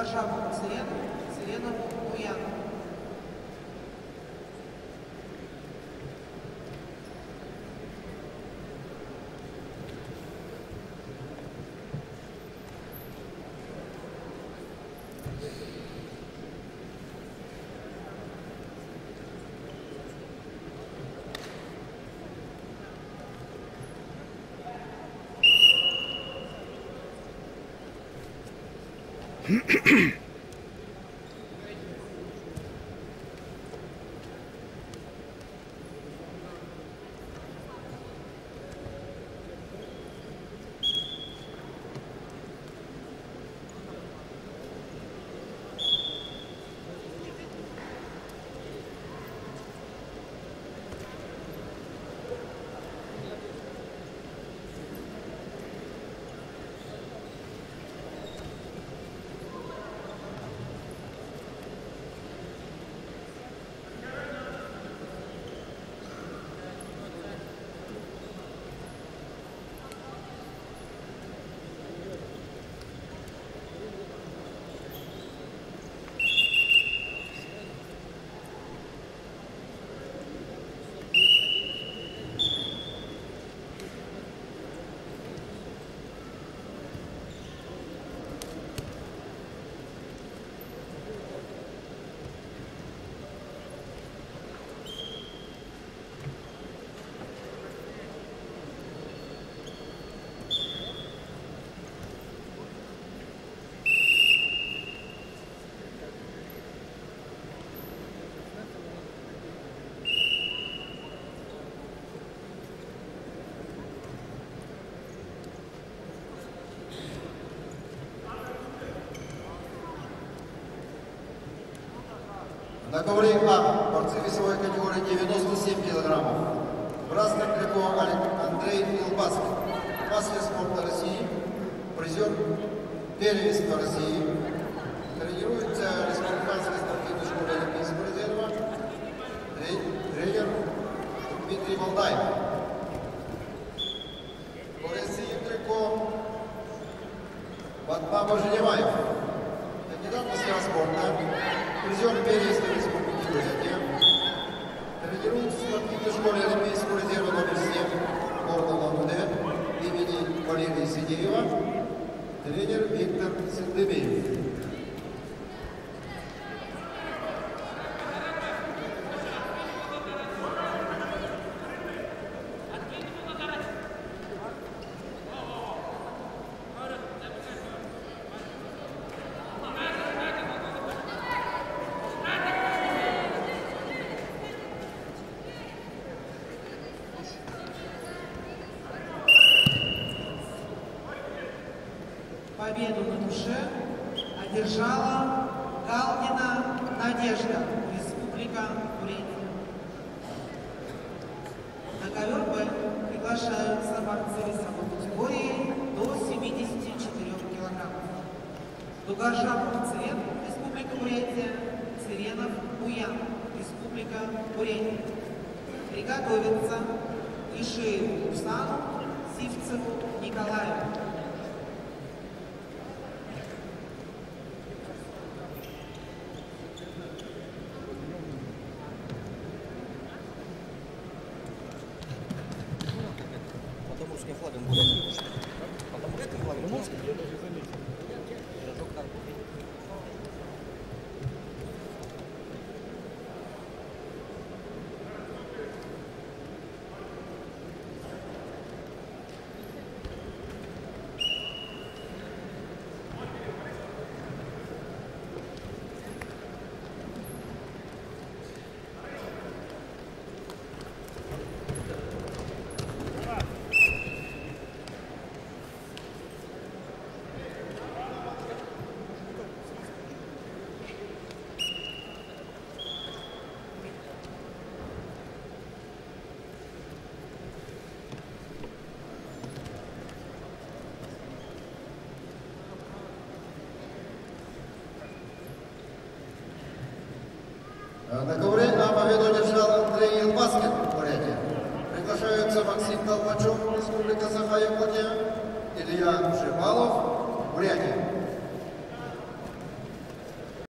Дугажапов Циренов Буян. На ковре А борцы весовой категории 97 килограммов. Бразгов Легко Андрей Илбаски. Мастер спорта России. Призер первенства России. Тренируется в республиканской спортивной школе Олимпийского резерва. Тренер Дмитрий Молдаев. Борец Легко Батмам Баженеваев. Кандидат мастера спорта. Призер первенства Республики Бурятия. Тренируется в спортивной школе Олимпийского резерва номер 7 города Улан-Удэ имени Валерия Сидеева. Тренер Виктор Сендемеев. Победу на душе одержала Галдина Надежда, Республика Бурятия. На ковер Б приглашаются борцы весовой категории до 74 килограммов. Дугажапов Циренов, Республика Бурятия, Циренов Буян, Республика Бурятия. Приготовиться Ишееву Русану, Сивцеву Николаю. Русским флагом будет. Потом этим флагом русским. На ковре А победу одержал Андрей Илбаски, Бурятия. Приглашаются Максим Толмачев, Республика Саха-Якутия, Илья Шипалов, Бурятия.